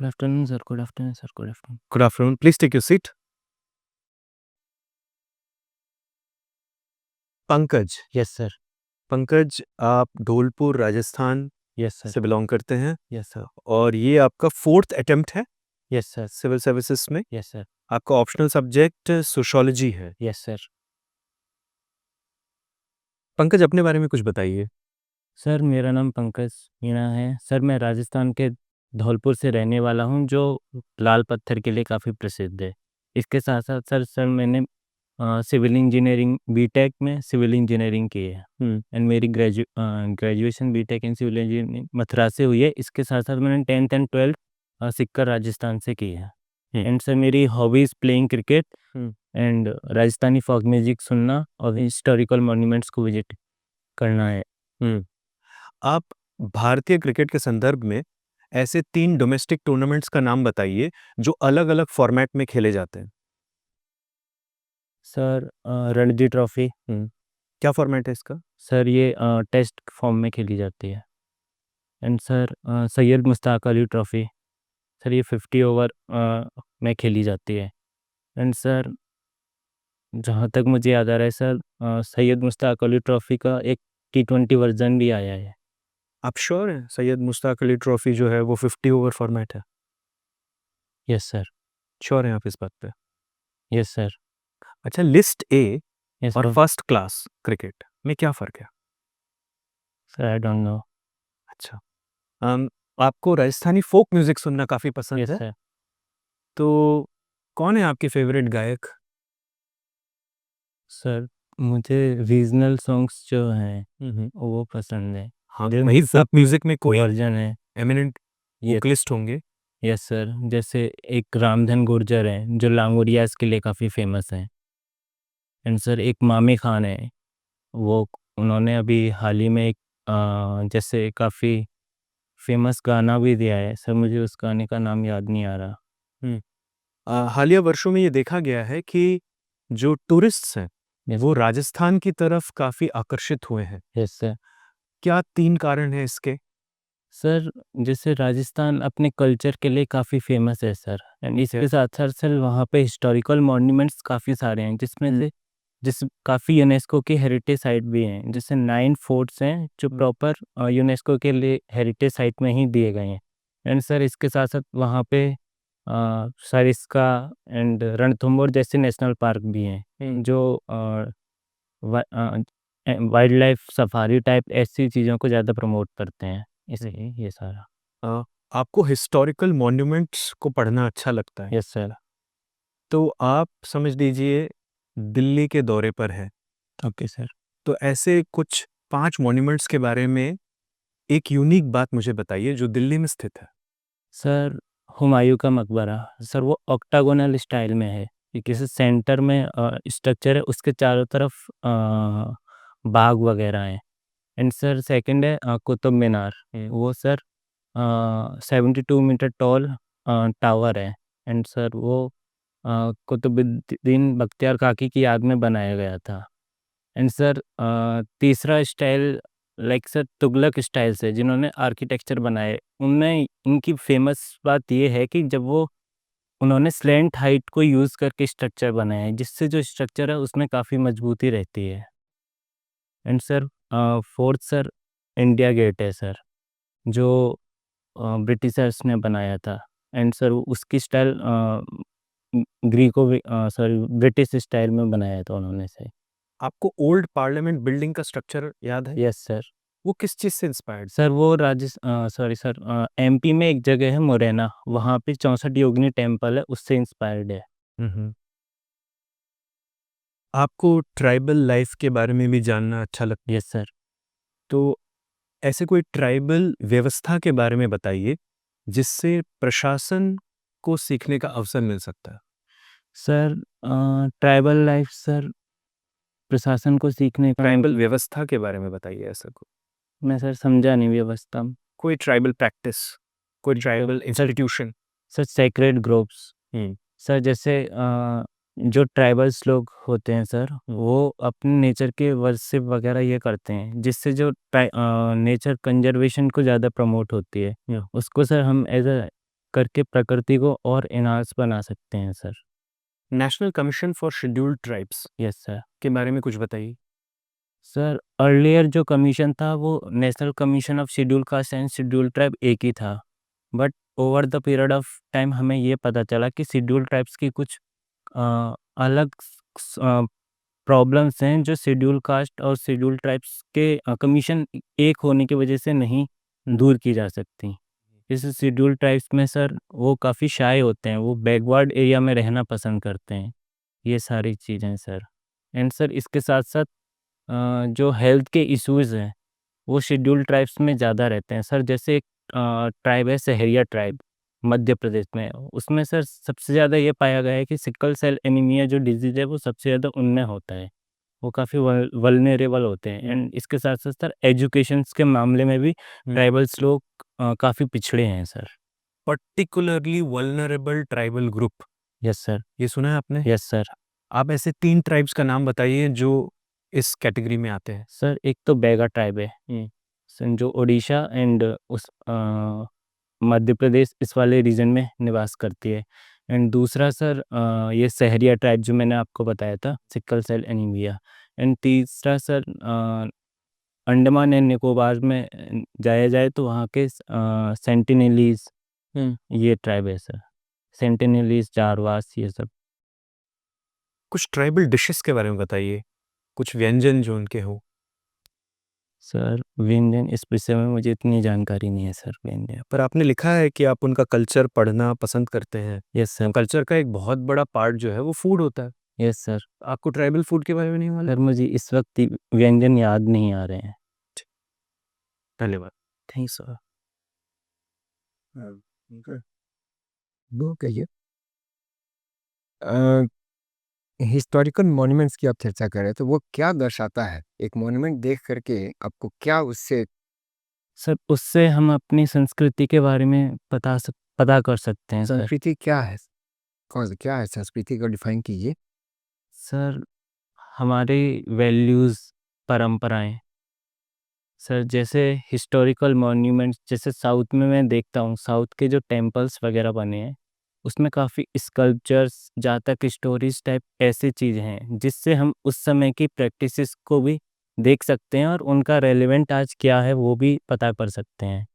Afternoon sir, good afternoon sir, good afternoon. Good afternoon. Please take your seat. Pankaj, yes sir, Pankaj आप Dholpur Rajasthan yes sir, से belong करते हैं yes sir, और ये आपका 4th अटेम्प्ट है यस सर, सिविल सर्विसेज में। यस सर, आपका ऑप्शनल सब्जेक्ट सोशियोलॉजी है। Yes sir. पंकज अपने बारे में कुछ बताइए। सर मेरा नाम पंकज मीणा है। सर मैं राजस्थान के धौलपुर से रहने वाला हूँ, जो लाल पत्थर के लिए काफ़ी प्रसिद्ध है। इसके साथ साथ सर मैंने सिविल इंजीनियरिंग बीटेक में सिविल इंजीनियरिंग की है एंड मेरी graduation B Tech in civil engineering Mathura से हुई है। इसके साथ साथ मैंने 10th एंड 12th सिक्कर राजस्थान से की है। एंड सर मेरी hobbies playing cricket and Rajasthani folk music सुनना और हिस्टोरिकल मॉन्यूमेंट्स को विजिट करना है। आप भारतीय क्रिकेट के संदर्भ में ऐसे 3 डोमेस्टिक टूर्नामेंट्स का नाम बताइए जो अलग अलग फॉर्मेट में खेले जाते हैं। सर रणजी ट्रॉफी, क्या फॉर्मेट है इसका? सर ये टेस्ट फॉर्म में खेली जाती है। And sir Syed Mushtaq Ali trophy, sir ये 50 ओवर में खेली जाती है। एंड सर जहाँ तक मुझे याद आ रहा है सर, सैयद मुश्ताक अली ट्रॉफी का एक T20 वर्जन भी आया है। आप श्योर हैं सैयद मुश्ताक अली ट्रॉफी जो है वो 50 ओवर फॉर्मेट है? यस सर, श्योर हैं आप इस बात पे? यस सर, अच्छा, लिस्ट ए यस और सर, फर्स्ट क्लास क्रिकेट में क्या फ़र्क है? Sir I don't know. अच्छा, आपको राजस्थानी फ़ोक म्यूज़िक सुनना काफ़ी पसंद यस है, सर, तो कौन है आपके फ़ेवरेट गायक? सर मुझे रीजनल सॉन्ग्स जो हैं हुँ। वो पसंद है। हाँ, जो वही फ़ोक म्यूज़िक में कोई वर्जन है, एमिनेंट ये वोकलिस्ट होंगे। यस सर, जैसे एक रामधन गुर्जर हैं जो लांगोरियाज़ के लिए काफ़ी फेमस हैं। एंड सर एक मामी खान है, वो उन्होंने अभी हाल ही में एक जैसे काफ़ी फेमस गाना भी दिया है। सर मुझे उस गाने का नाम याद नहीं आ रहा। हुँ। हालिया वर्षों में ये देखा गया है कि जो टूरिस्ट्स हैं, यस, वो राजस्थान की तरफ काफ़ी आकर्षित हुए हैं। Yes sir. क्या 3 कारण हैं इसके? सर जैसे राजस्थान अपने कल्चर के लिए काफ़ी फेमस है सर, एंड ठीक है। इसके साथ साथ सर वहाँ पे हिस्टोरिकल मॉन्यूमेंट्स काफ़ी सारे हैं, जिसमें से जिस काफ़ी यूनेस्को की हेरिटेज साइट भी हैं, जैसे 9 फोर्ट्स हैं जो प्रॉपर यूनेस्को के लिए हेरिटेज साइट में ही दिए गए हैं। एंड सर इसके साथ साथ वहाँ पे सरिस्का एंड रणथंभौर जैसे नेशनल पार्क भी हैं, जो वाइल्ड लाइफ सफारी टाइप ऐसी चीज़ों को ज़्यादा प्रमोट करते हैं, इसलिए ये सारा। अ, आपको हिस्टोरिकल मॉन्यूमेंट्स को पढ़ना अच्छा लगता है, यस सर। तो आप समझ लीजिए दिल्ली के दौरे पर हैं, ओके सर। तो ऐसे कुछ 5 मॉन्यूमेंट्स के बारे में एक यूनिक बात मुझे बताइए जो दिल्ली में स्थित है। सर हुमायूं का मकबरा, सर वो ऑक्टागोनल स्टाइल में है कि किसी सेंटर में स्ट्रक्चर है, उसके चारों तरफ बाग वगैरह हैं। एंड सर सेकंड है कुतुब मीनार, वो सर 72 मीटर टॉल टावर है। एंड सर वो कुतुबुद्दीन बख्तियार काकी की याद में बनाया गया था। एंड सर तीसरा style like sir Tughlaq style से जिन्होंने आर्किटेक्चर बनाए, उनमें इनकी फेमस बात ये है कि जब वो उन्होंने स्लैंट हाइट को यूज़ करके स्ट्रक्चर बनाया है, जिससे जो स्ट्रक्चर है उसमें काफ़ी मजबूती रहती है। And sir fourth sir India Gate है सर, जो ब्रिटिशर्स ने बनाया था। एंड सर उसकी स्टाइल सॉरी ब्रिटिश स्टाइल में बनाया था उन्होंने से। आपको ओल्ड पार्लियामेंट बिल्डिंग का स्ट्रक्चर याद है? Yes sir. वो किस चीज़ से इंस्पायर्ड? सर वो सॉरी सर एमपी में एक जगह है मुरैना, वहाँ पे 64 योगिनी टेम्पल है, उससे इंस्पायर्ड है। हुँ। आपको ट्राइबल लाइफ़ के बारे में भी जानना अच्छा लगता है, यस सर। तो ऐसे कोई ट्राइबल व्यवस्था के बारे में बताइए, जिससे प्रशासन को सीखने का अवसर मिल सकता है। सर ट्राइबल लाइफ सर प्रशासन को सीखने का ट्राइबल व्यवस्था के बारे में बताइए ऐसा मैं सर समझा नहीं व्यवस्था। कोई ट्राइबल प्रैक्टिस, कोई tribal sir institution. Sir sacred groups, हुँ। सर जैसे जो ट्राइबल्स लोग होते हैं सर, वो अपने नेचर के वर्शिप वगैरह ये करते हैं, जिससे जो नेचर कंजर्वेशन को ज़्यादा प्रमोट होती है। उसको सर हम एज अ करके प्रकृति को और एनहांस बना सकते हैं sir. National commission for scheduled tribes yes sir. के बारे में कुछ बताइए। सर अर्लियर जो कमीशन था वो national commission of schedule caste and schedule tribe एक ही था, but over the period of time हमें ये पता चला कि शेड्यूल ट्राइब्स की कुछ अलग प्रॉब्लम्स हैं जो शेड्यूल कास्ट और शेड्यूल ट्राइब्स के कमीशन एक होने की वजह से नहीं दूर की जा सकती। इस शेड्यूल ट्राइब्स में सर वो काफ़ी शाय होते हैं, वो बैकवर्ड एरिया में रहना पसंद करते हैं, ये सारी चीज़ें सर। एंड सर इसके साथ साथ जो हेल्थ के इश्यूज़ हैं वो शेड्यूल ट्राइब्स में ज़्यादा रहते हैं सर। जैसे एक ट्राइब है सहरिया ट्राइब मध्य प्रदेश में, उसमें सर सबसे ज़्यादा ये पाया गया है कि सिकल सेल एनीमिया जो डिजीज़ है वो सबसे ज़्यादा उनमें होता है, वो काफ़ी वल्नरेबल होते हैं। एंड इसके साथ साथ सर एजुकेशन के मामले में भी ट्राइबल्स लोग काफ़ी पिछड़े हैं sir. Particularly vulnerable tribal group, yes sir. ये सुना है आपने? Yes sir. आप ऐसे 3 ट्राइब्स का नाम बताइए जो इस कैटेगरी में आते हैं। सर एक तो बैगा ट्राइब है जो ओडिशा एंड उस मध्य प्रदेश इस वाले रीजन में निवास करती है। एंड दूसरा सर ये सहरिया ट्राइब जो मैंने आपको बताया था, सिकल सेल एनीमिया। एंड तीसरा सर अंडमान एंड निकोबार में जाया जाए तो वहाँ के सेंटिनलीज ये ट्राइब है सर, सेंटिनलीज, जारवास, ये सब। कुछ ट्राइबल डिशेस के बारे में बताइए, कुछ व्यंजन जो उनके हो। सर व्यंजन इस विषय में मुझे इतनी जानकारी नहीं है सर व्यंजन। पर आपने लिखा है कि आप उनका कल्चर पढ़ना पसंद करते हैं। Yes sir. कल्चर का एक बहुत बड़ा पार्ट जो है वो फूड होता है। Yes sir. आपको ट्राइबल फूड के बारे में नहीं मालूम? सर मुझे इस वक्त व्यंजन याद नहीं आ रहे हैं। धन्यवाद। Thank sir. वो कहिए, हिस्टोरिकल मॉन्यूमेंट्स की आप चर्चा कर रहे हैं, तो वो क्या दर्शाता है? एक मॉन्यूमेंट देख करके आपको क्या उससे सर उससे हम अपनी संस्कृति के बारे में पता कर सकते हैं सर। संस्कृति क्या है? क्या है संस्कृति को डिफाइन कीजिए। सर हमारे वैल्यूज़, परंपराएं सर, जैसे हिस्टोरिकल मॉन्यूमेंट्स, जैसे साउथ में मैं देखता हूँ, साउथ के जो टेम्पल्स वगैरह बने हैं उसमें काफ़ी स्कल्पचर्स, जातक स्टोरीज टाइप ऐसी चीज़ें हैं जिससे हम उस समय की प्रैक्टिसेस को भी देख सकते हैं और उनका रेलेवेंट आज क्या है वो भी पता कर सकते हैं।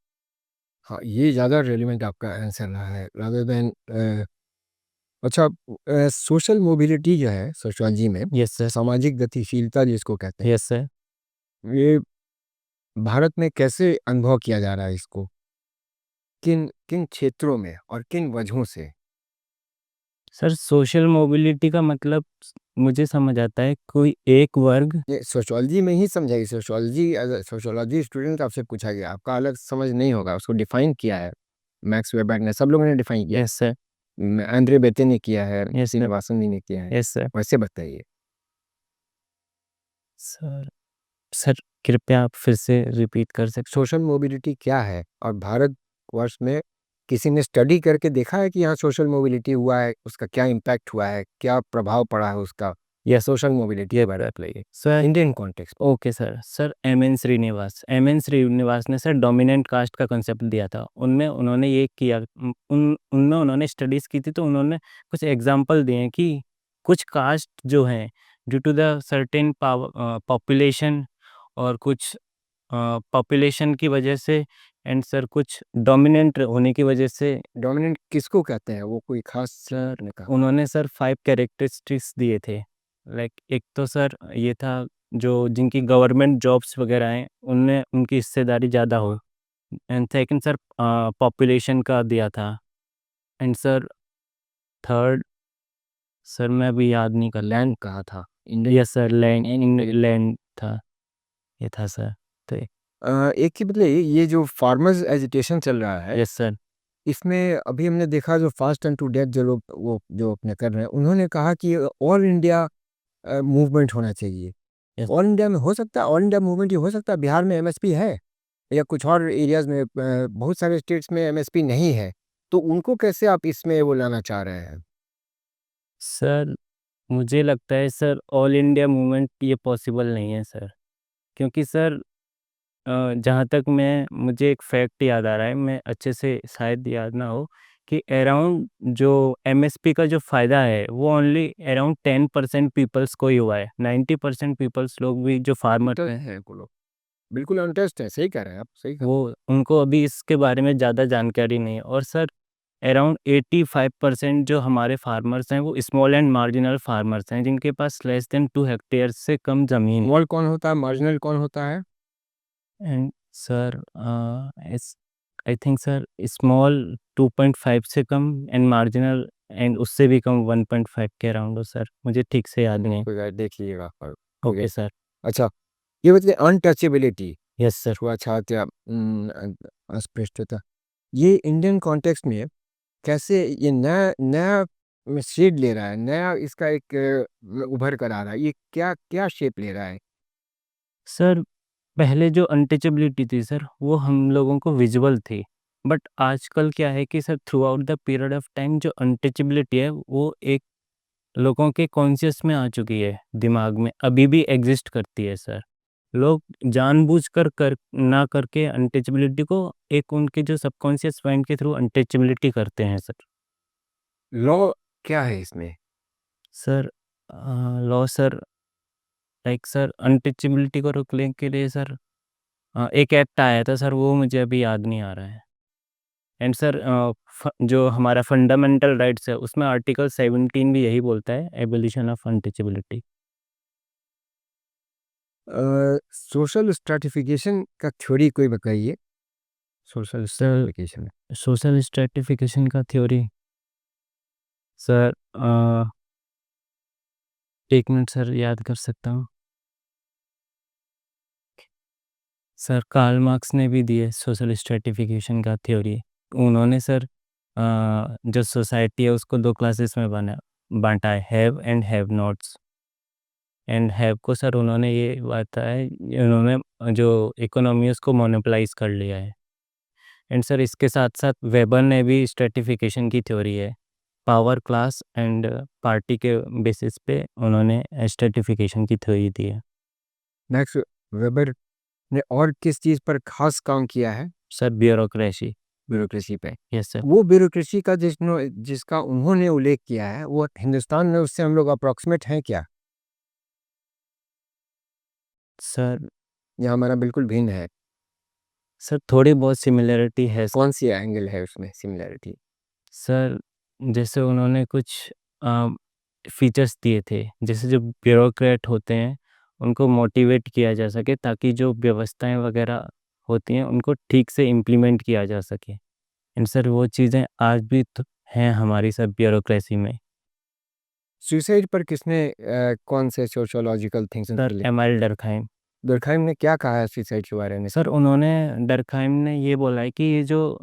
हाँ, ये ज़्यादा रेलिवेंट आपका आंसर रहा है रादर देन अच्छा, सोशल मोबिलिटी जो है सोशियोलॉजी में, यस सर। सामाजिक गतिशीलता जिसको कहते हैं, यस सर। ये भारत में कैसे अनुभव किया जा रहा है इसको? किन किन क्षेत्रों में और किन वजहों से? सर सोशल मोबिलिटी का मतलब मुझे समझ आता है कोई एक वर्ग। ये सोशियोलॉजी में ही समझाइए। Sociology as a sociology student आपसे पूछा गया, आपका अलग समझ नहीं होगा। उसको डिफाइन किया है मैक्स वेबर ने, सब लोगों ने डिफाइन किया यस सर। है, आंद्रे बेते ने किया है, यस सर। श्रीनिवासन जी ने किया है। Yes sir. वैसे बताइए। सर सर कृपया आप फिर से रिपीट कर सकते? सोशल मोबिलिटी क्या है और भारतवर्ष में किसी ने स्टडी करके देखा है कि यहाँ सोशल मोबिलिटी हुआ है, उसका क्या इम्पैक्ट हुआ है, क्या प्रभाव पड़ा है उसका, या सोशल मोबिलिटी के बारे में बताइए sir Indian context. Okay sir. Sir M N Srinivas ने सर डोमिनेंट कास्ट का कंसेप्ट दिया था। उनमें उन्होंने ये किया, उनमें उन्होंने स्टडीज़ की थी, तो उन्होंने कुछ एग्जांपल दिए हैं कि कुछ कास्ट जो हैं due to the certain population और कुछ पॉपुलेशन की वजह से एंड सर कुछ डोमिनेंट होने की वजह से। डोमिनेंट किसको कहते हैं? वो कोई खास सर ने कहा? उन्होंने सर 5 कैरेक्टरिस्टिक्स दिए थे। लाइक एक तो सर ये था जो जिनकी गवर्नमेंट जॉब्स वगैरह हैं उनमें उनकी हिस्सेदारी ज़्यादा हो। एंड सेकंड सर पॉपुलेशन का दिया था। एंड सर थर्ड सर मैं अभी याद नहीं कर। लैंड कहा था, इंडियन। यस सर, लैंड था, ये था सर। तो एक ही बदले ये जो फार्मर्स एजिटेशन चल रहा है, यस सर। इसमें अभी हमने देखा जो फास्ट एंड टू डेथ जो लोग वो जो अपने कर रहे हैं, उन्होंने कहा कि ऑल इंडिया मूवमेंट होना चाहिए। Yes. ऑल इंडिया में हो सकता है, ऑल इंडिया मूवमेंट ये हो सकता है। बिहार में एमएसपी है या कुछ और एरियाज में, बहुत सारे स्टेट्स में एमएसपी नहीं है, तो उनको कैसे आप इसमें वो लाना चाह रहे हैं? सर मुझे लगता है सर ऑल इंडिया मूवमेंट ये पॉसिबल नहीं है सर, क्योंकि सर जहाँ तक मुझे एक फैक्ट याद आ रहा है, मैं अच्छे से शायद याद ना हो कि अराउंड जो एमएसपी का जो फ़ायदा है वो ओनली अराउंड 10% पीपल्स को ही हुआ है। 90% पीपल्स लोग भी जो फार्मर तो हैं है वो लोग बिल्कुल अनटेस्ट है, सही कह रहे हैं आप, सही कहा। वो उनको अभी इसके बारे में ज़्यादा जानकारी नहीं है। और सर अराउंड 85% जो हमारे फार्मर्स हैं वो स्मॉल एंड मार्जिनल फार्मर्स हैं जिनके पास लेस देन 2 हेक्टेयर से कम ज़मीन है। स्मॉल कौन होता है, मार्जिनल कौन होता है? एंड सर इस आई थिंक सर स्मॉल 2.5 से कम एंड मार्जिनल एंड उससे भी कम 1.5 के अराउंड हो सर, मुझे ठीक से याद नहीं। कोई बात, देख लीजिएगा और ओके सर। अच्छा, ये बताइए अनटचेबिलिटी, यस सर। छुआछूत या अस्पृश्यता, ये इंडियन कॉन्टेक्स्ट में कैसे ये नया नया शेड ले रहा है, नया इसका एक उभर कर आ रहा है, ये क्या क्या शेप ले रहा है? सर पहले जो अनटचेबिलिटी थी सर वो हम लोगों को विजुअल थी, बट आजकल क्या है कि sir through out the period of time जो अनटचेबिलिटी है वो एक लोगों के कॉन्शियस में आ चुकी है, दिमाग में अभी भी एग्जिस्ट करती है सर। लोग जानबूझकर कर ना करके अनटचेबिलिटी को एक उनके जो सबकॉन्शियस माइंड के थ्रू अनटचेबिलिटी करते हैं सर। लॉ क्या है इसमें? Sir law sir like sir untouchability को रोकने के लिए सर एक एक्ट आया था सर, वो मुझे अभी याद नहीं आ रहा है। एंड सर जो हमारा फंडामेंटल राइट्स है उसमें आर्टिकल 17 भी यही बोलता है, abolition of untouchability. Social stratification का थ्योरी कोई बताइए। सोशल स्ट्रैटिफिकेशन सोशल स्ट्रेटिफिकेशन का थ्योरी सर 1 मिनट सर याद कर सकता हूँ। सर कार्ल मार्क्स ने भी दी है सोशल स्ट्रेटिफिकेशन का थ्योरी। उन्होंने सर जो सोसाइटी है उसको 2 क्लासेस में बाँटा है, have and have nots. And have को सर उन्होंने ये बताया है, उन्होंने जो इकोनॉमी है उसको मोनोपोलाइज़ कर लिया है। एंड सर इसके साथ-साथ वेबर ने भी स्ट्रेटिफिकेशन की थ्योरी है। पावर क्लास एंड पार्टी के बेसिस पे उन्होंने स्ट्रेटिफिकेशन की थ्योरी दी है। मैक्स वेबर ने और किस चीज़ पर खास काम किया है? Sir bureaucracy. ब्यूरोक्रेसी पे। Yes sir. वो ब्यूरोक्रेसी का जिसका उन्होंने उल्लेख किया है, वो हिंदुस्तान में उससे हम लोग अप्रॉक्सिमेट हैं क्या? सर या हमारा बिल्कुल भिन्न है? सर थोड़ी बहुत सिमिलैरिटी है कौन सी एंगल है उसमें सिमिलैरिटी? सर। जैसे उन्होंने कुछ अ, फीचर्स दिए थे, जैसे जो ब्यूरोक्रेट होते हैं उनको मोटिवेट किया जा सके ताकि जो व्यवस्थाएं वगैरह होती हैं उनको ठीक से इम्प्लीमेंट किया जा सके। एंड सर वो चीज़ें आज भी तो हैं हमारी सब ब्यूरोक्रेसी में। सुसाइड पर किसने कौन से सोशियोलॉजिकल थिंग्स सर लिखे? Emile Durkheim. दुर्कheim ने क्या कहा है सुसाइड के बारे में? सर उन्होंने डर्कहाइम ने ये बोला है कि ये जो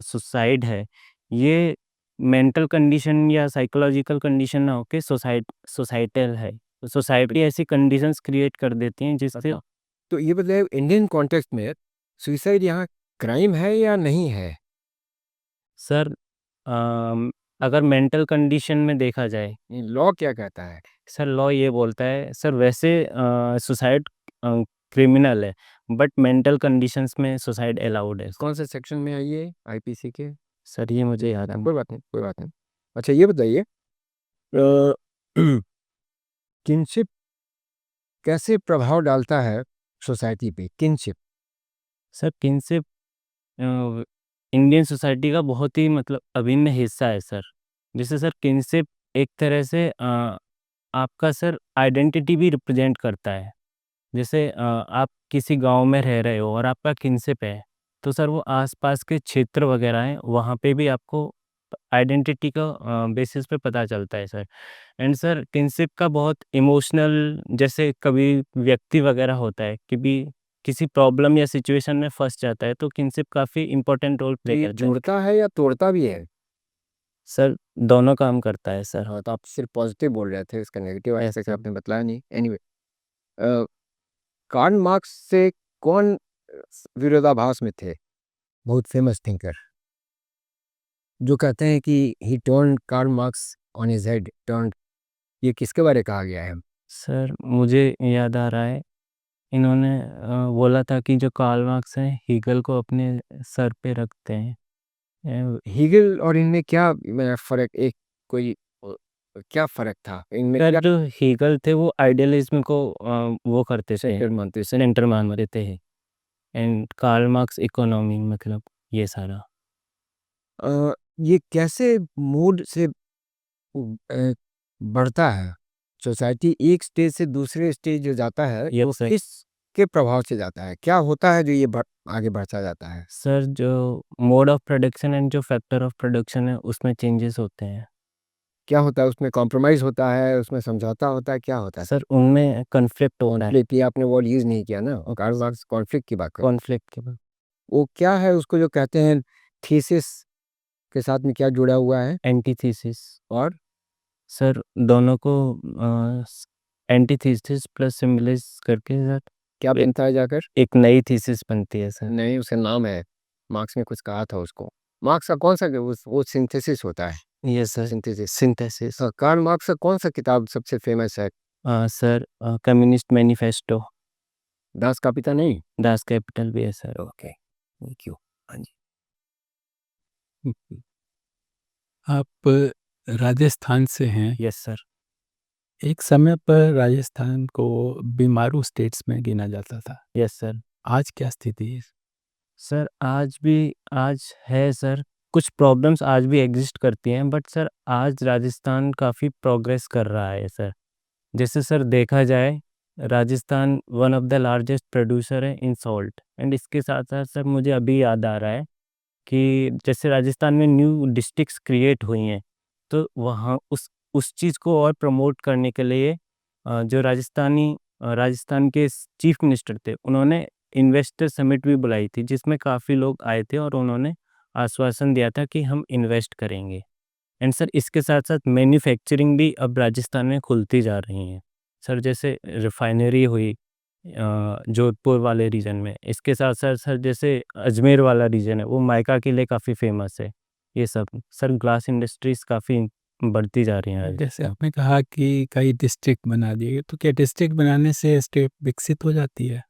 सुसाइड है ये मेंटल कंडीशन या साइकोलॉजिकल कंडीशन ना होके सोसाइटल है। सोसाइटी ऐसी कंडीशंस क्रिएट कर देती हैं जिससे तो ये मतलब इंडियन कॉन्टेक्स्ट में सुसाइड यहाँ क्राइम है या नहीं है? सर अगर मेंटल कंडीशन में देखा जाए, लॉ क्या कहता है? सर लॉ ये बोलता है सर वैसे सुसाइड क्रिमिनल है, बट मेंटल कंडीशंस में सुसाइड अलाउड है। कौन से सेक्शन में है ये आईपीसी के? सर ये मुझे याद नहीं। कोई बात नहीं, कोई बात नहीं। अच्छा ये बताइए किनशिप कैसे प्रभाव डालता है सोसाइटी पे? Kinship sir kinship Indian society का बहुत ही मतलब अभिन्न हिस्सा है सर। जैसे सर किनशिप एक तरह से आपका सर आइडेंटिटी भी रिप्रेजेंट करता है। जैसे आप किसी गांव में रह रहे हो और आपका किनशिप है, तो सर वो आसपास के क्षेत्र वगैरह हैं वहाँ पे भी आपको आइडेंटिटी का बेसिस पे पता चलता है सर। एंड सर किनशिप का बहुत इमोशनल, जैसे कभी व्यक्ति वगैरह होता है कि भी किसी प्रॉब्लम या सिचुएशन में फंस जाता है तो किनशिप काफ़ी इम्पोर्टेंट रोल प्ले ये करता है। जोड़ता है या तोड़ता भी है? सर दोनों काम करता है सर। हाँ, तो आप सिर्फ पॉजिटिव बोल रहे थे, इसका नेगेटिव यस एस्पेक्ट सर। आपने बताया नहीं। एनीवे कार्ल मार्क्स से कौन विरोधाभास में थे? बहुत फेमस थिंकर जो कहते हैं कि he turned Karl Marx on his head turned, ये किसके बारे कहा गया है? सर मुझे याद आ रहा है, इन्होंने बोला था कि जो कार्ल मार्क्स हैं हीगल को अपने सर पे रखते हैं। हीगल और इनमें क्या फ़र्क क्या फ़र्क था? इनमें सर क्या जो हीगल थे वो आइडियलिज्म को वो करते थे, सेंटर मानते थे? सेंटर मानते थे, एंड कार्ल मार्क्स इकोनॉमी, मतलब ये सारा। ये कैसे मूड से बढ़ता है? सोसाइटी एक स्टेज से दूसरे स्टेज जो जाता है, वो यस सर। किसके प्रभाव से जाता है? क्या होता है जो ये आगे बढ़ता जाता है? सर जो मोड ऑफ प्रोडक्शन एंड जो फैक्टर ऑफ प्रोडक्शन है उसमें चेंजेस होते हैं। क्या होता है उसमें? कॉम्प्रोमाइज़ होता है, उसमें समझौता होता है, क्या होता है? सर उनमें कॉन्फ्लिक्ट होता है। कॉन्फ्लिक्ट, ये आपने वर्ड यूज़ नहीं किया ना, कार्ल मार्क्स कॉन्फ्लिक्ट की बात कर कॉन्फ्लिक्ट के बाद वो क्या है उसको जो कहते हैं थीसिस के साथ में क्या जुड़ा हुआ है? एंटीथीसिस। और सर दोनों को एंटीथीसिस प्लस सिमिलस करके सर क्या ए- बनता है जाकर? एक नई थीसिस बनती है सर। नहीं, उसका नाम है, मार्क्स ने कुछ कहा था उसको। मार्क्स का कौन-सा वो सिंथेसिस होता है, yes sir. Synthesis. Synthesis. Karl Marx का कौन-सा किताब सबसे फ़ेमस है? Sir communist manifesto. दास का पिता नहीं? दास कैपिटल भी है सर। Okay, thank you. हाँ जी। आप राजस्थान से हैं। Yes sir. एक समय पर राजस्थान को बीमारू स्टेट्स में गिना जाता था। Yes sir. आज क्या स्थिति है? सर आज है सर, कुछ प्रॉब्लम्स आज भी एग्जिस्ट करती हैं, बट सर आज राजस्थान काफ़ी प्रोग्रेस कर रहा है सर। जैसे सर देखा जाए, Rajasthan one of the largest producer है इन सॉल्ट, एंड इसके साथ साथ सर मुझे अभी याद आ रहा है कि जैसे राजस्थान में न्यू डिस्ट्रिक्ट्स क्रिएट हुई हैं, तो वहाँ उस चीज़ को और प्रमोट करने के लिए जो राजस्थान के चीफ मिनिस्टर थे, उन्होंने इन्वेस्टर समिट भी बुलाई थी, जिसमें काफ़ी लोग आए थे और उन्होंने आश्वासन दिया था कि हम इन्वेस्ट करेंगे। एंड सर इसके साथ साथ मैन्युफैक्चरिंग भी अब राजस्थान में खुलती जा रही हैं सर, जैसे रिफाइनरी हुई जोधपुर वाले रीजन में। इसके साथ साथ सर जैसे अजमेर वाला रीजन है, वो माइका के लिए काफ़ी फेमस है। ये सब सर ग्लास इंडस्ट्रीज काफ़ी बढ़ती जा रही हैं जैसे राजस्थान। आपने कहा कि कई डिस्ट्रिक्ट बना दिए गए, तो क्या डिस्ट्रिक्ट बनाने से स्टेट विकसित हो जाती है?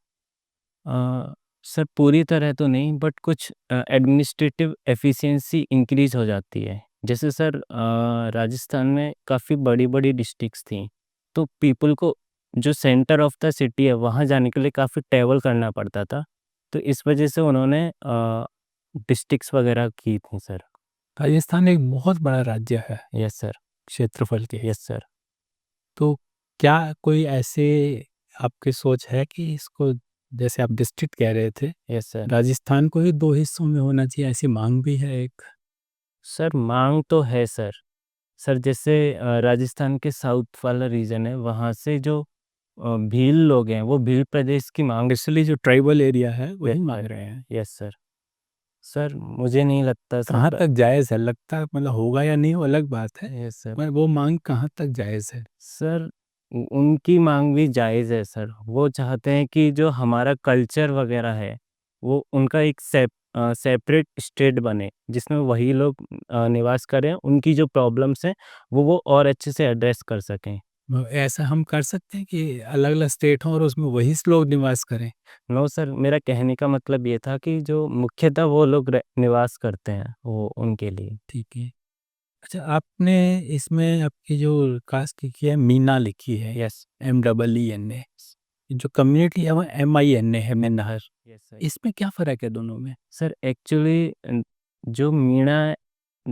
सर पूरी तरह तो नहीं, बट कुछ एडमिनिस्ट्रेटिव एफिशिएंसी इंक्रीज हो जाती है। जैसे सर राजस्थान में काफ़ी बड़ी बड़ी डिस्ट्रिक्ट्स थी, तो पीपल को जो सेंटर ऑफ द सिटी है वहाँ जाने के लिए काफ़ी ट्रैवल करना पड़ता था, तो इस वजह से उन्होंने डिस्ट्रिक्ट्स वगैरह की थी सर। राजस्थान एक बहुत बड़ा राज्य है यस सर। क्षेत्रफल के। Yes sir. तो क्या कोई ऐसे आपकी सोच है कि इसको, जैसे आप डिस्ट्रिक्ट कह रहे थे, यस सर। राजस्थान को ही 2 हिस्सों में होना चाहिए, ऐसी मांग भी है एक? सर मांग तो है सर। सर जैसे राजस्थान के साउथ वाला रीजन है, वहाँ से जो भील लोग हैं, वो भील प्रदेश की मांग। इसलिए जो ट्राइबल एरिया है वही यस मांग सर। रहे हैं। Yes sir. सर मुझे नहीं लगता सर कहाँ तक जायज़ है? लगता है मतलब होगा या नहीं वो अलग बात है, यस सर। पर वो मांग कहाँ तक जायज़ है? सर उनकी मांग भी जायज़ है सर। वो चाहते हैं कि जो हमारा कल्चर वगैरह है, वो उनका एक सेपरेट स्टेट बने, जिसमें वही लोग निवास करें, उनकी जो प्रॉब्लम्स हैं वो और अच्छे से एड्रेस कर सकें। ऐसा हम कर सकते हैं कि अलग-अलग स्टेट हों और उसमें वही लोग निवास करें? नो सर, मेरा कहने का मतलब ये था कि जो मुख्यतः वो लोग निवास करते हैं, वो उनके लिए। ठीक है। अच्छा, आपने इसमें आपकी जो कास्ट लिखी है, मीना लिखी है, यस। MEENA। जो कम्युनिटी है वो MINA है, मैनहर। Yes sir. इसमें क्या फ़र्क है दोनों में? सर एक्चुअली जो मीणा,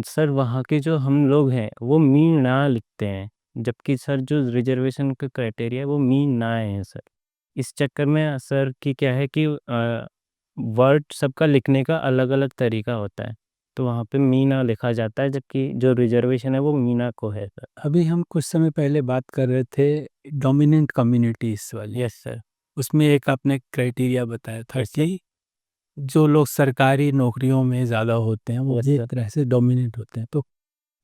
सर वहाँ के जो हम लोग हैं वो मीणा लिखते हैं, जबकि सर जो रिजर्वेशन का क्राइटेरिया है वो मीणा है सर। इस चक्कर में सर कि क्या है कि वर्ड सबका लिखने का अलग अलग तरीका होता है, तो वहाँ पे मीणा लिखा जाता है, जबकि जो रिजर्वेशन है वो मीणा को है सर। अभी हम कुछ समय पहले बात कर रहे थे डोमिनेंट कम्युनिटीज़ वाली। Yes sir. उसमें एक आपने क्राइटेरिया बताया था यस सर। कि जो लोग सरकारी नौकरियों में ज़्यादा होते हैं, वो यस भी एक सर। तरह से डोमिनेंट होते हैं। तो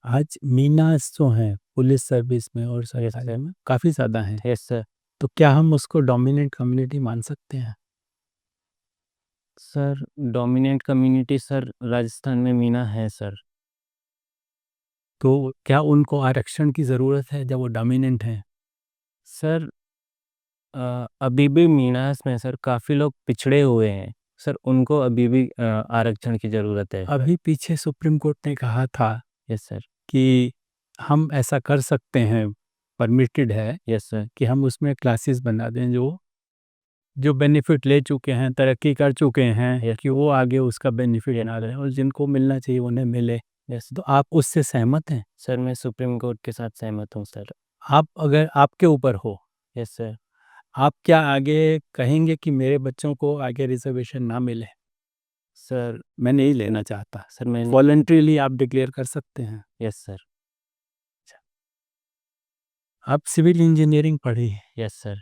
आज मीनास जो हैं, पुलिस सर्विस में और यस सरकारी सर। में काफ़ी ज़्यादा हैं। Yes sir. तो क्या हम उसको डोमिनेंट कम्युनिटी मान सकते हैं? Sir dominant community sir Rajasthan में मीणा है सर। तो क्या उनको आरक्षण की ज़रूरत है जब वो डोमिनेंट हैं? सर अभी भी मीणास में सर काफ़ी लोग पिछड़े हुए हैं सर उनको अभी भी आरक्षण की ज़रूरत है। अभी पीछे सुप्रीम कोर्ट ने कहा था यस सर। कि हम ऐसा कर सकते हैं, परमिटेड है यस सर। कि हम उसमें क्लासेस बना दें जो बेनिफिट ले चुके हैं, तरक्की कर चुके हैं, Yes. कि वो आगे उसका बेनिफिट ना लें और जिनको मिलना चाहिए उन्हें मिले। यस तो आप उससे सहमत हैं? सर, मैं सुप्रीम कोर्ट के साथ सहमत हूँ सर। आप अगर आपके ऊपर हो, यस सर। आप क्या आगे कहेंगे कि मेरे बच्चों को आगे रिजर्वेशन ना मिले? सर मैं नहीं लेना चाहता। सर मैं वॉलंटरीली आप डिक्लेयर कर सकते हैं। Yes sir. आप सिविल इंजीनियरिंग पढ़ी है, यस सर।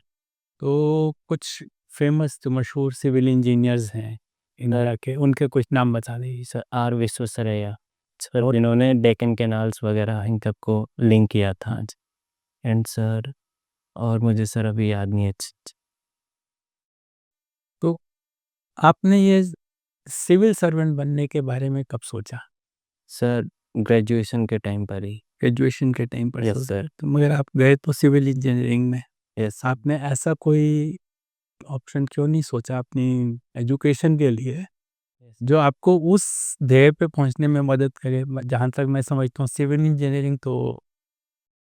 तो कुछ फेमस जो मशहूर सिविल इंजीनियर्स हैं इंडिया के, उनके कुछ नाम बता दीजिए। सर आर विश्वेश्वरैया सर, जिन्होंने डेक्कन कैनाल्स वगैरह इन सब को लिंक किया था आज। एंड सर और मुझे सर अभी याद नहीं है। तो आपने ये सिविल सर्वेंट बनने के बारे में कब सोचा? सर ग्रेजुएशन के टाइम पर ही। ग्रेजुएशन के टाइम पर यस सोचा? सर। तो मगर आप गए तो सिविल इंजीनियरिंग में, यस सर। आपने ऐसा कोई ऑप्शन क्यों नहीं सोचा अपनी एजुकेशन के लिए जो आपको उस ध्येय पे पहुंचने में मदद करे? जहाँ तक मैं समझता हूँ सिविल इंजीनियरिंग तो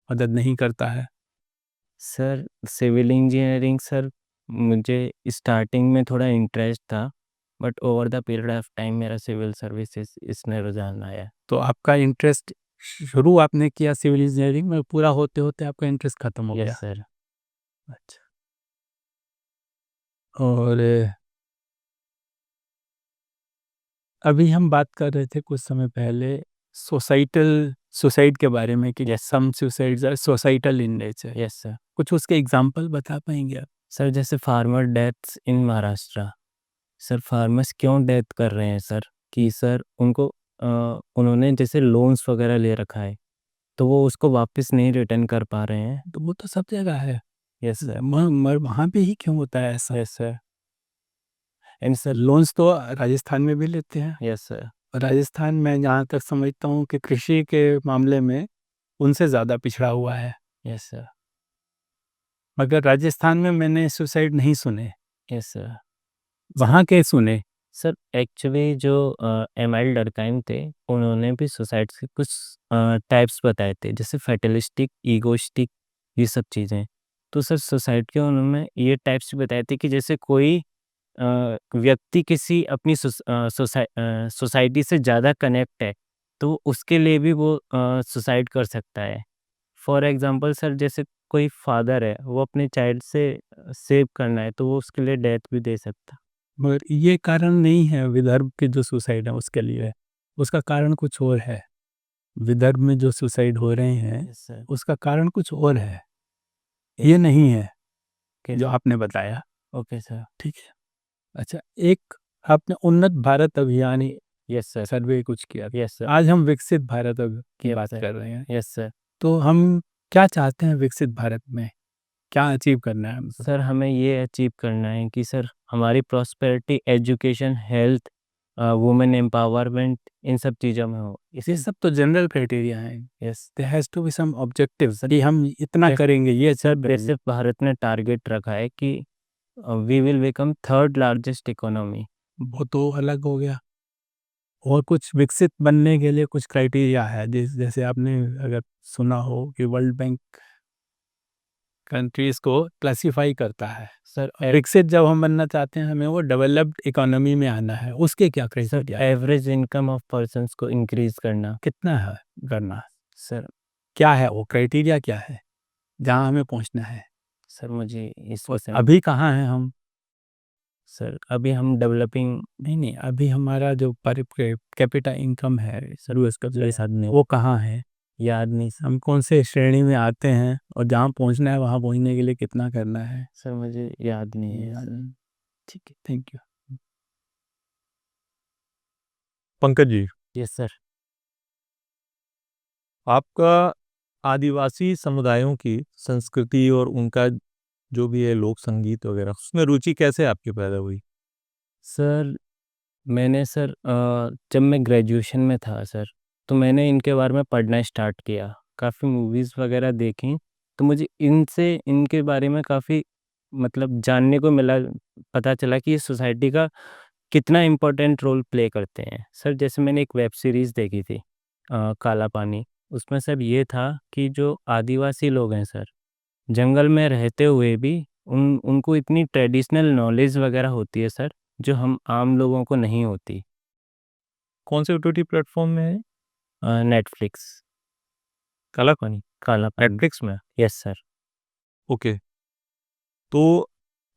मदद नहीं करता है। सर सिविल इंजीनियरिंग सर, मुझे स्टार्टिंग में थोड़ा इंटरेस्ट था, but over the period of time मेरा सिविल सर्विसेज इसने रुझान आया। तो आपका इंटरेस्ट शुरू आपने किया सिविल इंजीनियरिंग में, पूरा होते होते आपका इंटरेस्ट खत्म हो गया? Yes sir. अच्छा। और अभी हम बात कर रहे थे कुछ समय पहले सुसाइड के बारे में कि some suicides are societal in nature. Yes sir. कुछ उसके एग्जांपल बता पाएंगे आप? सर जैसे farmer deaths in Maharashtra, sir farmers क्यों डेथ कर रहे हैं सर, कि सर उनको उन्होंने जैसे लोन्स वगैरह ले रखा है, तो वो उसको वापस नहीं रिटर्न कर पा रहे हैं। तो वो तो सब जगह है। Yes sir. वहाँ पे ही क्यों होता है ऐसा? Yes sir. And sir loans तो राजस्थान में भी लेते हैं, यस सर। और राजस्थान में जहाँ तक समझता हूँ कि कृषि के मामले में उनसे ज़्यादा पिछड़ा हुआ है। Yes sir. मगर राजस्थान में मैंने सुसाइड नहीं सुने, यस सर। वहाँ के सुने। सर एक्चुअली जो एमाइल डरकाइम थे, उन्होंने भी सुसाइड के कुछ टाइप्स बताए थे, जैसे फैटलिस्टिक, ईगोइस्टिक, ये सब चीज़ें। तो सर सुसाइड के उन्होंने ये टाइप्स भी बताए थे कि जैसे कोई व्यक्ति किसी अपनी सोसाइटी से ज़्यादा कनेक्ट है, तो उसके लिए भी वो सुसाइड कर सकता है। फॉर एग्ज़ाम्पल सर, जैसे कोई फादर है, वो अपने चाइल्ड से सेव करना है, तो वो उसके लिए डेथ भी दे सकता। मगर ये कारण नहीं है विदर्भ के जो सुसाइड है उसके लिए, उसका कारण कुछ और है। विदर्भ में जो सुसाइड हो रहे हैं यस सर। उसका कारण कुछ और है, ये नहीं है ओके जो सर। आपने बताया। Okay sir. ठीक है। अच्छा, एक आपने उन्नत भारत अभियान यस सर। सर्वे कुछ किया था। Yes sir. आज हम विकसित भारत की Yes, बात sir. कर रहे हैं, यस सर। तो हम क्या चाहते हैं विकसित भारत में, क्या अचीव करना है हमको? सर हमें ये अचीव करना है कि सर हमारी prosperity education, health, women empowerment, इन सब चीज़ों में हो। ये सब तो जनरल क्राइटेरिया हैं। Yes there has to be some objectives कि हम इतना करेंगे, ये सर, सब वैसे भारत ने टारगेट रखा है कि we will become third largest economy. वो तो अलग हो गया। और कुछ विकसित बनने के लिए कुछ क्राइटेरिया है, जैसे आपने अगर सुना हो कि वर्ल्ड बैंक कंट्रीज को क्लासिफाई करता है। सर विकसित जब हम बनना चाहते हैं, हमें वो डेवलप्ड इकोनॉमी में आना है, उसके क्या सर क्राइटेरिया है? एवरेज इनकम ऑफ पर्सन्स को इंक्रीज करना। कितना है करना? सर क्या है वो क्राइटेरिया, क्या है जहाँ हमें पहुँचना है? सर मुझे इस और विषय अभी कहाँ हैं हम? सर अभी हम डेवलपिंग नहीं, अभी हमारा जो पर कैपिटा इनकम है सर, उसका जो साधन है वो कहाँ है? याद नहीं सर। हम कौन से श्रेणी में आते हैं और जहाँ पहुँचना है वहाँ पहुँचने के लिए कितना करना है? सर मुझे याद नहीं है सर। ठीक है, thank you. Pankaj ji, yes sir. आपका आदिवासी समुदायों की संस्कृति और उनका जो भी है लोक संगीत वगैरह, उसमें रुचि कैसे आपकी पैदा हुई? सर मैंने सर जब मैं ग्रेजुएशन में था सर, तो मैंने इनके बारे में पढ़ना स्टार्ट किया, काफ़ी मूवीज़ वगैरह देखी, तो मुझे इनके बारे में काफ़ी मतलब जानने को मिला, पता चला कि ये सोसाइटी का कितना इम्पोर्टेंट रोल प्ले करते हैं सर। जैसे मैंने एक वेब सीरीज़ देखी थी काला पानी, उसमें सर ये था कि जो आदिवासी लोग हैं सर, जंगल में रहते हुए भी उनको इतनी ट्रेडिशनल नॉलेज वगैरह होती है सर, जो हम आम लोगों को नहीं होती। कौन से ओटीटी प्लेटफॉर्म में है? नेटफ्लिक्स। काला पानी काला पानी। नेटफ्लिक्स में? Yes sir. ओके। तो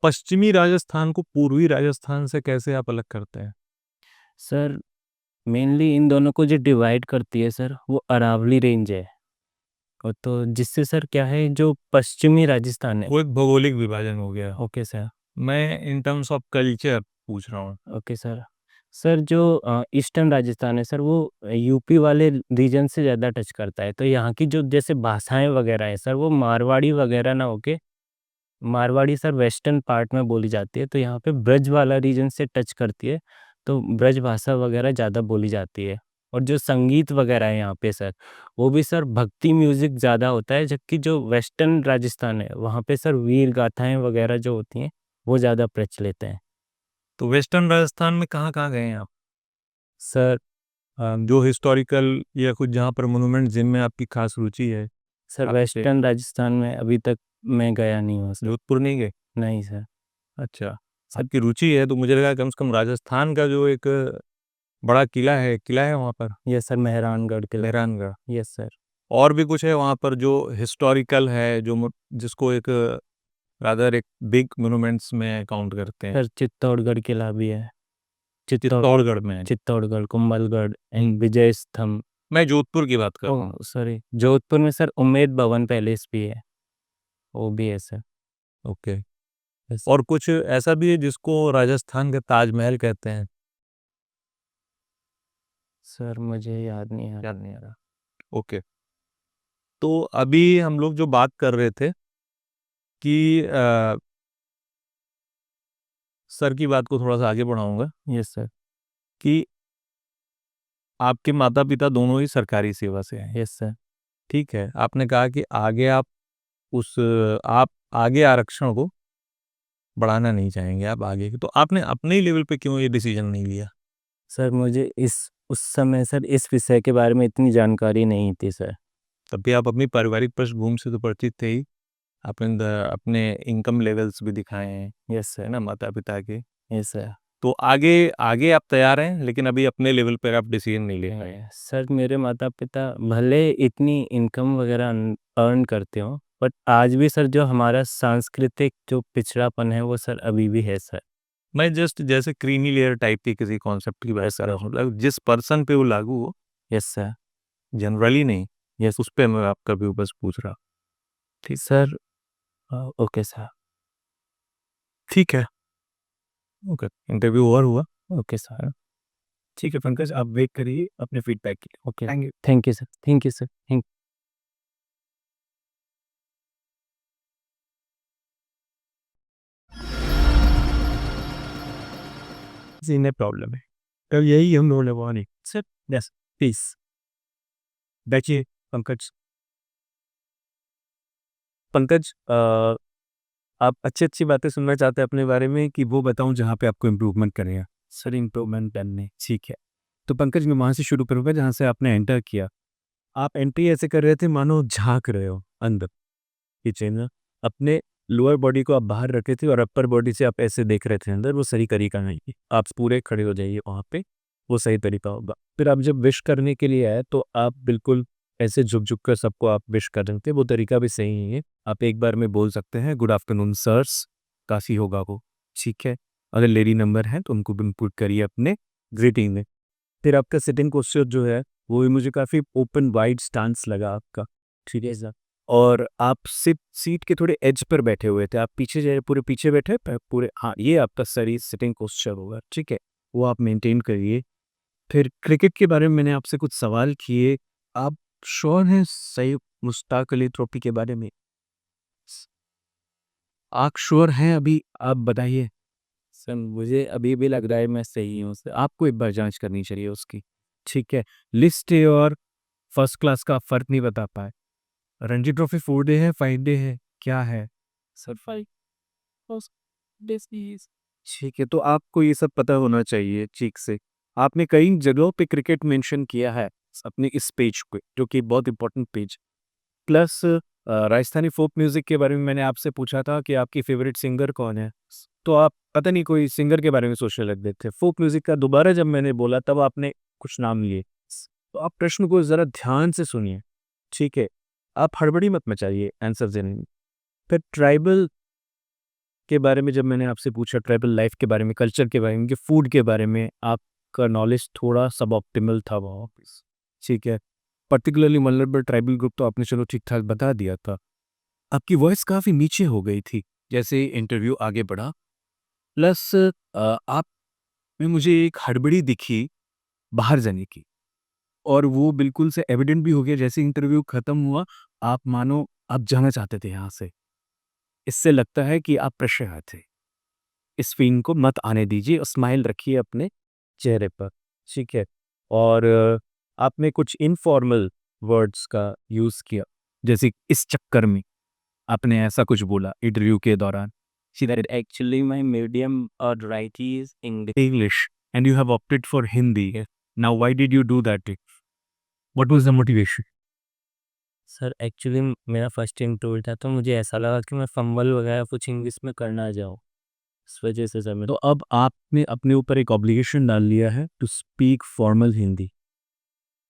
पश्चिमी राजस्थान को पूर्वी राजस्थान से कैसे आप अलग करते हैं? सर मेनली इन दोनों को जो डिवाइड करती है सर, वो अरावली रेंज है। और तो जिससे सर क्या है, जो पश्चिमी राजस्थान है। वो एक भौगोलिक विभाजन हो गया। Okay sir. मैं इन टर्म्स ऑफ कल्चर पूछ रहा हूँ। Okay sir. सर जो ईस्टर्न राजस्थान है सर, वो यूपी वाले रीजन से ज़्यादा टच करता है। तो यहाँ की जो जैसे भाषाएं वगैरह है सर, वो मारवाड़ी वगैरह ना होके, मारवाड़ी सर वेस्टर्न पार्ट में बोली जाती है। तो यहाँ पे ब्रज वाला रीजन से टच करती है, तो ब्रज भाषा वगैरह ज़्यादा बोली जाती है। और जो संगीत वगैरह है यहाँ पे सर, वो भी सर भक्ति म्यूज़िक ज़्यादा होता है। जबकि जो वेस्टर्न राजस्थान है, वहाँ पे सर वीर गाथाएं वगैरह जो होती हैं, वो ज़्यादा प्रचलित हैं। तो वेस्टर्न राजस्थान में कहाँ गए हैं आप? सर जो हिस्टोरिकल या कुछ जहाँ पर मोनूमेंट जिनमें आपकी खास रुचि है? सर आपसे- वेस्टर्न राजस्थान में अभी तक मैं गया नहीं हूँ सर। जोधपुर नहीं गए? नहीं सर। अच्छा, आपकी रुचि है तो मुझे लगा कम से कम राजस्थान का जो एक बड़ा किला है वहाँ पर, यस सर, मेहरानगढ़ किला। मेहरानगढ़। Yes sir. और भी कुछ है वहाँ पर जो हिस्टोरिकल है, जिसको एक रादर एक बिग मोनूमेंट्स में काउंट करते हैं? सर चित्तौड़गढ़ किला भी है। चित्तौड़गढ़ में है। चित्तौड़गढ़, कुंभलगढ़ एंड विजय स्तंभ। मैं जोधपुर की बात कर रहा हूँ। सॉरी, जोधपुर में सर उम्मेद भवन पैलेस भी है, वो भी है सर। ओके। Yes, और कुछ ऐसा भी है जिसको राजस्थान का ताजमहल कहते हैं? सर मुझे याद नहीं आ रहा। याद नहीं आ रहा। ओके। तो अभी हम लोग जो बात कर रहे थे कि सर की बात को थोड़ा सा आगे बढ़ाऊंगा यस सर। कि आपके माता पिता दोनों ही सरकारी सेवा से हैं। Yes sir. ठीक है, आपने कहा कि आप आगे आरक्षण को बढ़ाना नहीं चाहेंगे, आप आगे तो आपने अपने ही लेवल पे क्यों ये डिसीजन नहीं लिया? सर मुझे उस समय सर इस विषय के बारे में इतनी जानकारी नहीं थी सर। तब भी आप अपनी पारिवारिक पृष्ठभूमि से तो परिचित थे ही, आपने अपने इनकम लेवल्स भी दिखाए हैं, यस है सर। ना, माता पिता के। Yes sir. तो आगे आगे आप तैयार हैं, लेकिन अभी अपने लेवल पर आप डिसीजन नहीं ले पाए। सर मेरे माता पिता भले इतनी इनकम वगैरह अर्न करते हो, बट आज भी सर जो हमारा सांस्कृतिक जो पिछड़ापन है, वो सर अभी भी है सर। मैं जस्ट जैसे क्रीमी लेयर टाइप की किसी कॉन्सेप्ट की बात कर रहा हूँ, मतलब जिस पर्सन पे वो लागू हो, यस सर। जनरली नहीं। यस, उस पे मैं आपका भी बस पूछ रहा। ठीक सर ओके सर। ठीक है। ओके, इंटरव्यू ओवर हुआ। Okay sir. ठीक है पंकज, आप वेट करिए अपने फीडबैक के लिए। Okay, thank you. Thank you sir. Thank you sir. Thank सीने प्रॉब्लम है, तो यही हम लोगों ने वो नहीं सर। यस प्लीज बैठिए पंकज। पंकज, आप अच्छी अच्छी बातें सुनना चाहते हैं अपने बारे में कि वो बताऊं जहाँ पे आपको इम्प्रूवमेंट करेगा? सर इम्प्रूवमेंट करने। ठीक है, तो पंकज मैं वहाँ से शुरू करूँगा जहाँ से आपने एंटर किया। आप एंट्री ऐसे कर रहे थे मानो झांक रहे हो अंदर किचन में, अपने लोअर बॉडी को आप बाहर रखे थे और अपर बॉडी से आप ऐसे देख रहे थे अंदर। वो सही तरीका नहीं है, आप पूरे खड़े हो जाइए वहाँ पे, वो सही तरीका होगा। फिर आप जब विश करने के लिए आए तो आप बिल्कुल ऐसे झुक झुक कर सबको आप विश कर रहे थे, वो तरीका भी सही नहीं है। आप एक बार में बोल सकते हैं गुड आफ्टरनून सर्स, काफ़ी होगा वो। ठीक है, अगर लेडी नंबर है तो उनको भी इनपुट करिए अपने ग्रीटिंग में। फिर आपका सिटिंग पोस्चर जो है वो भी मुझे काफ़ी ओपन वाइड स्टांस लगा आपका। ठीक है सर, और आप सीट के थोड़े एज पर बैठे हुए थे, आप पीछे जाए, पूरे पीछे बैठे पूरे, हाँ ये आपका सही सिटिंग पोस्चर होगा। ठीक है, वो आप मेंटेन करिए। फिर क्रिकेट के बारे में मैंने आपसे कुछ सवाल किए, आप श्योर हैं सही मुश्ताक अली ट्रॉफी के बारे में? आप श्योर हैं अभी? आप बताइए। सर मुझे अभी भी लग रहा है मैं सही हूँ सर। आपको एक बार जांच करनी चाहिए उसकी। ठीक है, लिस्ट डे और फर्स्ट क्लास का फर्क नहीं बता पाए। रणजी ट्रॉफी 4 डे है 5 डे है क्या है? Sir 5 days. ठीक है, तो आपको ये सब पता होना चाहिए ठीक से। आपने कई जगहों पे क्रिकेट मेंशन किया है अपने इस पेज पे, जो कि बहुत important page. Plus Rajasthani folk music के बारे में मैंने आपसे पूछा था कि आपकी फ़ेवरेट सिंगर कौन है? तो आप पता नहीं कोई सिंगर के बारे में सोचने लग गए थे। फ़ोक म्यूज़िक का दोबारा जब मैंने बोला तब आपने कुछ नाम लिए। तो आप प्रश्न को ज़रा ध्यान से सुनिए, ठीक है? आप हड़बड़ी मत मचाइए आंसर देने में। फिर ट्राइबल के बारे में जब मैंने आपसे पूछा, ट्राइबल लाइफ़ के बारे में, कल्चर के बारे में, उनके फूड के बारे में, आपका नॉलेज थोड़ा सब ऑप्टिमल था वहाँ पे, ठीक है? पर्टिकुलरली मलयालम ट्राइबल ग्रुप तो आपने चलो ठीक-ठाक बता दिया था। आपकी वॉइस काफ़ी नीचे हो गई थी, जैसे इंटरव्यू आगे बढ़ा। प्लस आप में मुझे एक हड़बड़ी दिखी बाहर जाने की, और वो बिल्कुल से एविडेंट भी हो गया जैसे इंटरव्यू खत्म हुआ, आप मानो आप जाना चाहते थे यहाँ से। इससे लगता है कि आप प्रेशर में थे। इस फीलिंग को मत आने दीजिए और स्माइल रखिए अपने चेहरे पर, ठीक है? और आपने कुछ इनफॉर्मल वर्ड्स का यूज़ किया, जैसे इस चक्कर में आपने ऐसा कुछ बोला इंटरव्यू के दौरान। See that actually my medium or writing is English. English and you have opted for Hindi. Now why did you do that? What was the motivation? Sir actually मेरा फर्स्ट इंटरव्यू था, तो मुझे ऐसा लगा कि मैं फंबल वगैरह कुछ इंग्लिश में करना जाऊँ। इस वजह से सर मैं तो अब आपने अपने ऊपर एक ऑब्लिगेशन डाल लिया है टू स्पीक फॉर्मल हिंदी,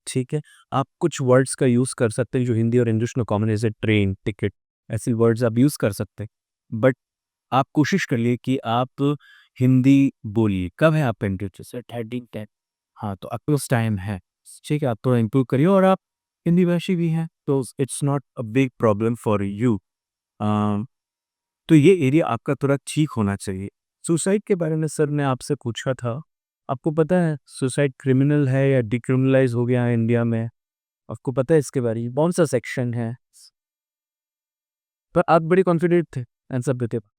ठीक है? आप कुछ वर्ड्स का यूज़ कर सकते हैं जो हिंदी और इंग्लिश में कॉमन है, जैसे ट्रेन, टिकट, ऐसे वर्ड्स आप यूज़ कर सकते हैं। बट आप कोशिश करिए कि आप हिंदी बोलिए। कब है आपका इंटरव्यू? सर 13-10 हाँ, तो आपके पास टाइम है, ठीक है? आप थोड़ा इम्प्रूव करिए, और आप हिंदी भाषी भी हैं, तो it's not a big problem for you. तो ये एरिया आपका थोड़ा ठीक होना चाहिए। सुसाइड के बारे में सर ने आपसे पूछा था, आपको पता है सुसाइड क्रिमिनल है या डिक्रिमिनलाइज़ हो गया है इंडिया में? आपको पता है इसके बारे में? कौन-सा सेक्शन है? पर आप बड़े कॉन्फिडेंट थे आंसर देते वक़्त।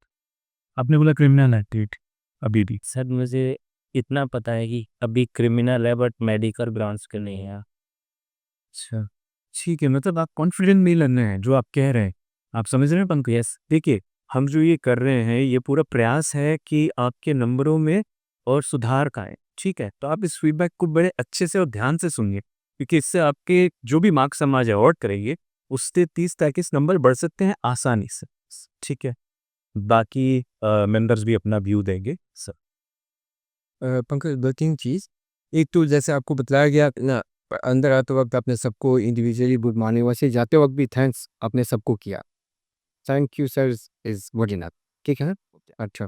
आपने बोला क्रिमिनल एक्टिविटी अभी भी। सर मुझे इतना पता है कि अभी क्रिमिनल है, बट मेडिकल ब्रांच के नहीं है। अच्छा, ठीक है, मतलब आप कॉन्फिडेंट नहीं लग रहे हैं, जो आप कह रहे हैं। आप समझ रहे हैं पंकज? यस। देखिए, हम जो ये कर रहे हैं, ये पूरा प्रयास है कि आपके नंबरों में और सुधार का आए, ठीक है? तो आप इस फीडबैक को बड़े अच्छे से और ध्यान से सुनिए, क्योंकि इससे आपके जो भी मार्क्स हम आज अवॉर्ड करेंगे, उससे 30-33 नंबर बढ़ सकते हैं आसानी से, ठीक है? बाकी मेंबर्स भी अपना व्यू देंगे सर। पंकज, 2-3 चीज़। एक तो जैसे आपको बताया गया ना, अंदर आते वक़्त आपने सबको इंडिविजुअली गुड मॉर्निंग, वैसे जाते वक़्त भी थैंक्स आपने सबको किया। Thank you sir is good enough, ठीक है ना? अच्छा,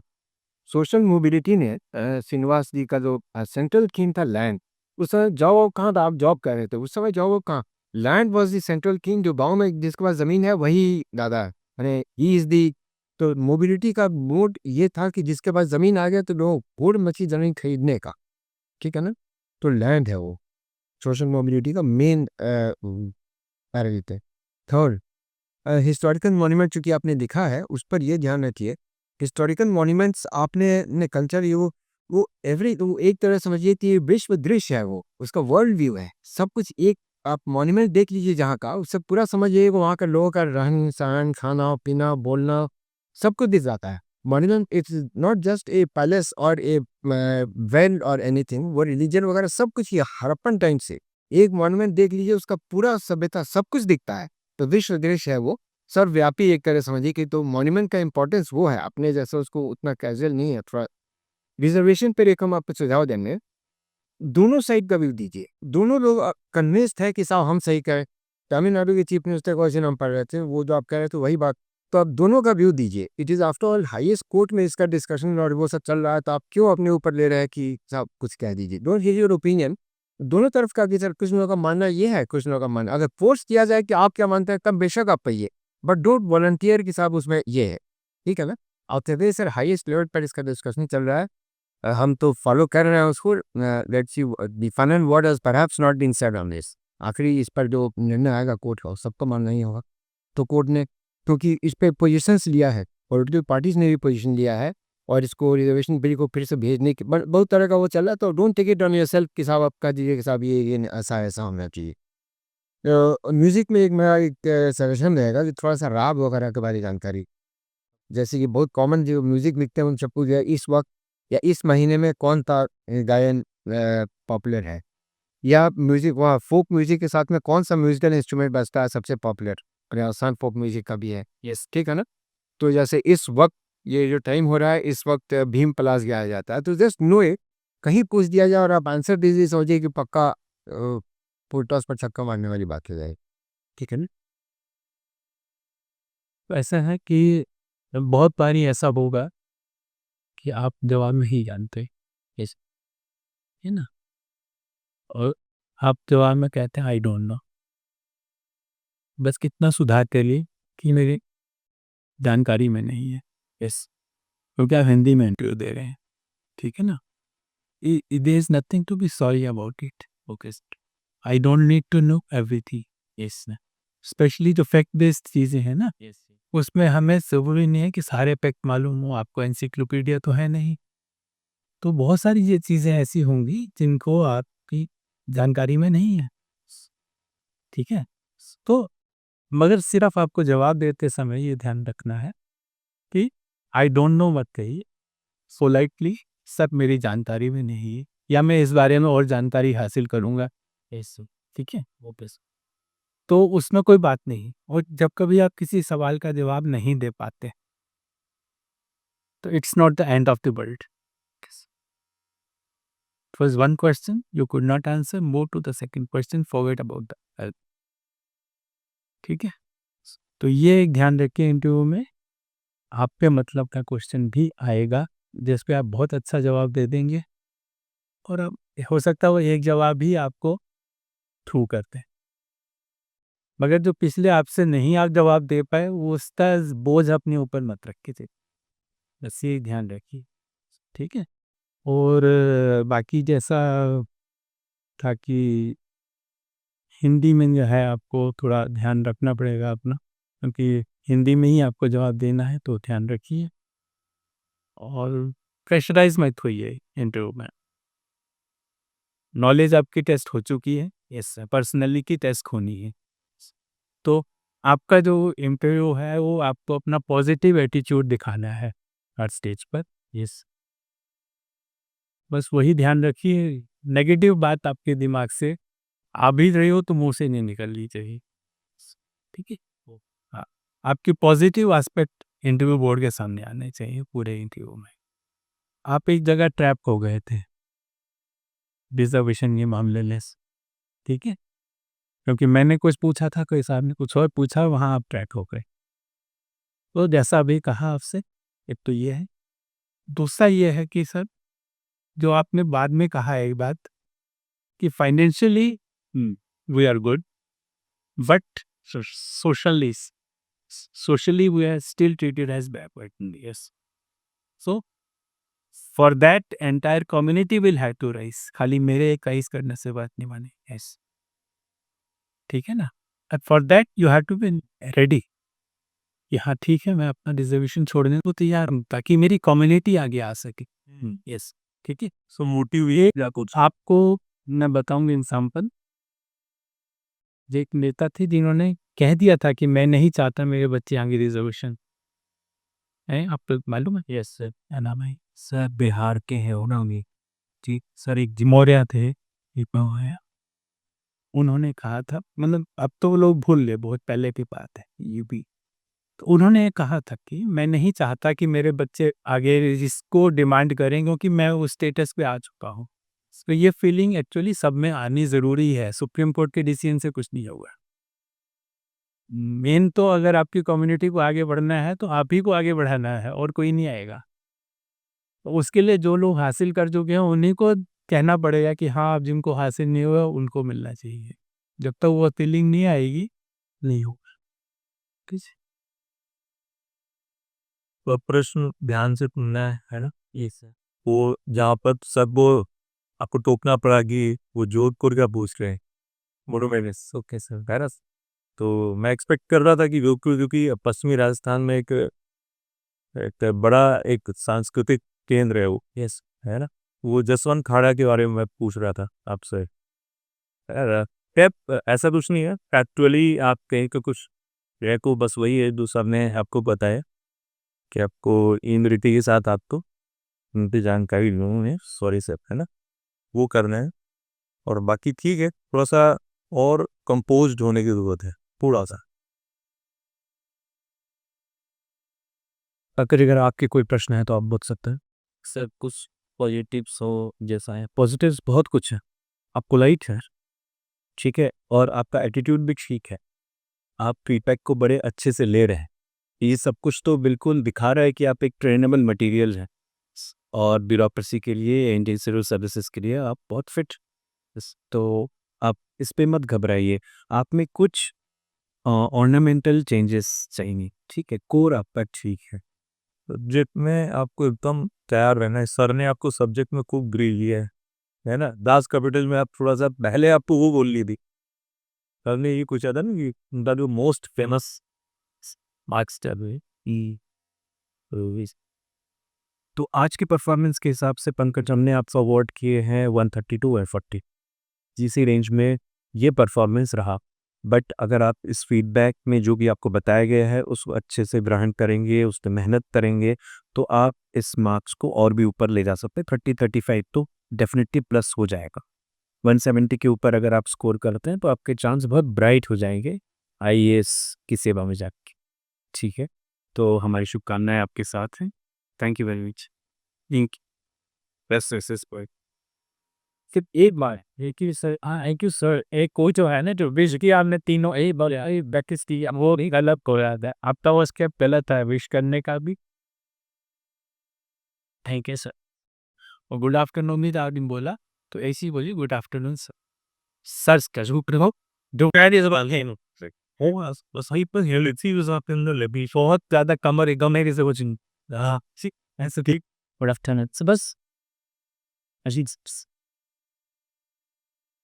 सोशल मोबिलिटी ने श्रीनिवास जी का जो सेंट्रल थीम था लैंड, उस समय जॉब कहाँ था? आप जॉब कर रहे थे, उस समय जॉब कहाँ? Land was the central theme, जो गाँव में जिसके पास ज़मीन है वही दादा है। यानी ही इज़ दी, तो मोबिलिटी का मोड ये था कि जिसके पास ज़मीन आ गया तो लोग होड़ मची ज़मीन खरीदने का, ठीक है ना? तो लैंड है वो, सोशल मोबिलिटी का मेन पैरामीटर है। थर्ड, हिस्टोरिकल मॉन्यूमेंट चूँकि आपने लिखा है, उस पर ये ध्यान रखिए, हिस्टोरिकल मॉन्यूमेंट्स आपने ने कल्चर ये वो एवरी वो एक तरह समझिए कि विश्व दृश्य है वो, उसका वर्ल्ड व्यू है। सब कुछ एक आप मॉन्यूमेंट देख लीजिए जहाँ का, उससे पूरा समझिए वहाँ का लोगों का रहन-सहन, खाना-पीना, बोलना, सब कुछ दिख जाता है। Monument it's not just a palace और ए वेल और एनीथिंग, वो रिलीजन वगैरह सब कुछ ये हड़प्पन टाइम से, एक मॉन्यूमेंट देख लीजिए उसका पूरा सभ्यता सब कुछ दिखता है। तो विश्व दृश्य है वो, सर्वव्यापी एक तरह समझिए कि तो मॉन्यूमेंट का इम्पोर्टेंस वो है, अपने जैसा उसको उतना कैजुअल नहीं है, थोड़ा रिजर्वेशन पे एक हम आपको सुझाव देंगे, दोनों साइड का व्यू दीजिए। दोनों लोग कन्विंस्ड है कि साहब हम सही करें। तमिलनाडु के चीफ मिनिस्टर का क्वेश्चन हम पढ़ रहे थे, वो जो आप कह रहे थे वही बात, तो आप दोनों का व्यू दीजिए। It is after all highest court में इसका डिस्कशन और वो सब चल रहा है, तो आप क्यों अपने ऊपर ले रहे हैं कि साहब कुछ कह दीजिए। Don't give your opinion. दोनों तरफ का, कि सर कुछ लोगों का मानना ये है, कुछ लोगों का मानना, अगर फोर्स किया जाए कि आप क्या मानते हैं, तब बेशक आप कहिए, बट डोंट वॉलंटियर कि साहब उसमें ये है, ठीक है ना? और तभी सर हाईएस्ट लेवल पर इसका डिस्कशन चल रहा है। हम तो फॉलो कर रहे हैं उसको, let's see the final word has perhaps not been said on this. आखिरी इस पर जो निर्णय आएगा कोर्ट का, सबको मानना ही होगा। तो कोर्ट ने, क्योंकि इस पे पोजीशंस लिया है, पॉलिटिकल पार्टीज ने भी पोजीशन लिया है, और इसको रिजर्वेशन बिल को फिर से भेजने की बहुत तरह का वो चल रहा है, तो don't take it on yourself कि साहब आप कह दीजिए कि साहब ये ऐसा होना चाहिए। म्यूजिक में एक मेरा एक सजेशन रहेगा कि थोड़ा सा राग वगैरह के बारे में जानकारी, जैसे कि बहुत कॉमन जो म्यूजिक लिखते हैं उन सबको जो है इस वक्त या इस महीने में कौन सा गायन पॉपुलर है, या म्यूजिक वहाँ फोक म्यूजिक के साथ में कौन सा म्यूजिकल इंस्ट्रूमेंट बजता है सबसे पॉपुलर, राजस्थान फोक म्यूजिक का भी है, यस ठीक है ना। तो जैसे इस वक्त ये जो टाइम हो रहा है, इस वक्त भीम पलास गाया जाता है, तो जस्ट नो ए, कहीं पूछ दिया जाए और आप आंसर दीजिए, सोचिए कि पक्का फुल टॉस पर छक्का मारने वाली बात हो जाए, ठीक है ना। तो ऐसा है कि बहुत बारी ऐसा होगा कि आप जवाब नहीं जानते, यस, है ना, और आप जवाब में कहते हैं आई डोंट नो। बस कितना सुधार करिए कि मेरी जानकारी में नहीं है, यस, क्योंकि आप हिंदी में इंटरव्यू दे रहे हैं, ठीक है ना। There is nothing to be sorry about it, okay. I don't need to know everything, yes ना। स्पेशली जो फैक्ट बेस्ड चीज़ें हैं ना, यस उसमें हमें ज़रूरी नहीं है कि सारे फैक्ट मालूम हो, आपको एनसाइक्लोपीडिया तो है नहीं। तो बहुत सारी ये चीज़ें ऐसी होंगी जिनको आपकी जानकारी में नहीं है, ठीक है। तो मगर सिर्फ आपको जवाब देते समय ये ध्यान रखना है कि आई डोंट नो मत कहिए, पोलाइटली सब मेरी जानकारी में नहीं है, या मैं इस बारे में और जानकारी हासिल करूँगा, यस ठीक है। तो उसमें कोई बात नहीं। और जब कभी आप किसी सवाल का जवाब नहीं दे पाते, तो it's not the end of the world. It was one question you could not answer, move to the second question, forget about the other, ठीक है। तो ये एक ध्यान रखिए, इंटरव्यू में आप पे मतलब का क्वेश्चन भी आएगा जिस पे आप बहुत अच्छा जवाब दे देंगे, और अब हो सकता है वो एक जवाब ही आपको थ्रू करते हैं, मगर जो पिछले आपसे नहीं आप जवाब दे पाए वो उसका बोझ अपने ऊपर मत रखिए, बस ये ध्यान रखिए, ठीक है। और बाकी जैसा था कि हिंदी में जो है आपको थोड़ा ध्यान रखना पड़ेगा अपना, क्योंकि हिंदी में ही आपको जवाब देना है, तो ध्यान रखिए और प्रेशराइज मत होइए इंटरव्यू में। नॉलेज आपकी टेस्ट हो चुकी है, यस, पर्सनली की टेस्ट होनी है। तो आपका जो इंटरव्यू है वो आपको अपना पॉजिटिव एटीट्यूड दिखाना है हर स्टेज पर, यस। बस वही ध्यान रखिए, नेगेटिव बात आपके दिमाग से आ भी रही हो तो मुंह से नहीं निकलनी चाहिए, ठीक है। हाँ, आपकी पॉजिटिव एस्पेक्ट इंटरव्यू बोर्ड के सामने आने चाहिए पूरे इंटरव्यू में। आप एक जगह ट्रैप हो गए थे रिजर्वेशन के मामले में, ठीक है, क्योंकि मैंने कुछ पूछा था, कोई साहब ने कुछ और पूछा, वहाँ आप ट्रैप हो गए। तो जैसा अभी कहा आपसे, एक तो ये है, दूसरा ये है कि सर जो आपने बाद में कहा एक बात कि financially we are good, but socially socially we are still treated as backward, yes. So for that entire community will have to rise, खाली मेरे एक राइज करने से बात नहीं माने, yes, ठीक है ना। For that you have to be ready कि हाँ ठीक है, मैं अपना रिजर्वेशन छोड़ने को तैयार हूँ ताकि मेरी कम्युनिटी आगे आ सके, यस, ठीक है। सो मोटिव ये आपको मैं बताऊंगा एग्जाम्पल। एक नेता थे जिन्होंने कह दिया था कि मैं नहीं चाहता मेरे बच्चे आगे रिजर्वेशन है, आपको मालूम है, यस सर, क्या नाम है सर, बिहार के हैं उन्होंने, जी सर, एक जिमोरिया थे, उन्होंने कहा था, मतलब अब तो वो लोग भूल गए, बहुत पहले की बात है ये भी। तो उन्होंने कहा था कि मैं नहीं चाहता कि मेरे बच्चे आगे इसको डिमांड करें क्योंकि मैं उस स्टेटस पे आ चुका हूँ। तो ये फीलिंग एक्चुअली सब में आनी ज़रूरी है, सुप्रीम कोर्ट के डिसीजन से कुछ नहीं होगा। मेन तो अगर आपकी कम्युनिटी को आगे बढ़ना है तो आप ही को आगे बढ़ाना है और कोई नहीं आएगा। तो उसके लिए जो लोग हासिल कर चुके हैं उन्हीं को कहना पड़ेगा कि हाँ, अब जिनको हासिल नहीं हुआ उनको मिलना चाहिए। जब तक वो फीलिंग नहीं आएगी, नहीं होगा, ठीक है। तो प्रश्न ध्यान से सुनना है ना। यस सर वो जहाँ पर सब वो आपको टोकना पड़ा कि वो जोधपुर का पूछ रहे हैं, मोनोमेंट्स, ओके सर है ना। तो मैं एक्सपेक्ट कर रहा था कि जोधपुर, क्योंकि पश्चिमी राजस्थान में एक एक बड़ा एक सांस्कृतिक केंद्र है वो, यस है ना। वो जसवंत खाड़ा के बारे में मैं पूछ रहा था आपसे, यार टेप ऐसा कुछ नहीं है, फैक्चुअली आप कहीं का कुछ है को बस वही है जो सबने आपको बताया कि आपको इन रीति के साथ आपको उन पे जानकारी लूँ मैं, सॉरी सर, है ना? वो करना है और बाकी ठीक है, थोड़ा-सा और कंपोज़्ड होने की ज़रूरत है, थोड़ा-सा। अगर आपके कोई प्रश्न है तो आप पूछ सकते हैं। सर कुछ पॉजिटिव्स हो जैसा है। पॉज़िटिव्स बहुत कुछ है। आप पोलाइट हैं, ठीक है? और आपका एटीट्यूड भी ठीक है। आप फीडबैक को बड़े अच्छे से ले रहे हैं। ये सब कुछ तो बिल्कुल दिखा रहा है कि आप एक ट्रेनेबल मटीरियल हैं और ब्यूरोक्रेसी के लिए, इंडियन सिविल सर्विसेज के लिए आप बहुत फिट। तो आप इस पे मत घबराइए। आप में कुछ ऑर्नामेंटल चेंजेस चाहिए, ठीक है? कोर आपका ठीक है। सब्जेक्ट में आपको एकदम तैयार रहना है। सर ने आपको सब्जेक्ट में खूब ग्रिल लिया है ना? दास कैपिटल में आप थोड़ा-सा पहले आपको वो बोल ली थी। सर ने ये पूछा था ना कि द जो मोस्ट फेमस मार्क्स तो आज की परफॉर्मेंस के हिसाब से पंकज हमने आपको अवार्ड किए हैं 132 और 40, इसी रेंज में ये परफॉर्मेंस रहा। बट अगर आप इस फीडबैक में जो भी आपको बताया गया है उसको अच्छे से ग्रहण करेंगे, उस पर मेहनत करेंगे, तो आप इस मार्क्स को और भी ऊपर ले जा सकते हैं। 30-35 तो डेफिनेटली प्लस हो जाएगा। 170 के ऊपर अगर आप स्कोर करते हैं तो आपके चांस बहुत ब्राइट हो जाएंगे आईएएस की सेवा में जाके, ठीक है? तो हमारी शुभकामनाएं आपके साथ हैं। Thank you very much. Thank you. Best wishes boy. सिर्फ एक बार थैंक यू सर। हाँ थैंक यू सर। एक कोई जो है ना जो विश किया हमने तीनों एक बार प्रैक्टिस की, वो भी गलत हो रहा था। अब तो उसके गलत है विश करने का भी। Thank you sir. और गुड आफ्टरनून भी आपने बोला तो ऐसे ही बोलिए गुड आफ्टरनून सर। सर का झूठ रहो जो कह रही है बस वहीं पर हेलिसी बहुत ज़्यादा कमर एकदम मेरे से कुछ हाँ ऐसे ठीक। Good afternoon. बस अजीत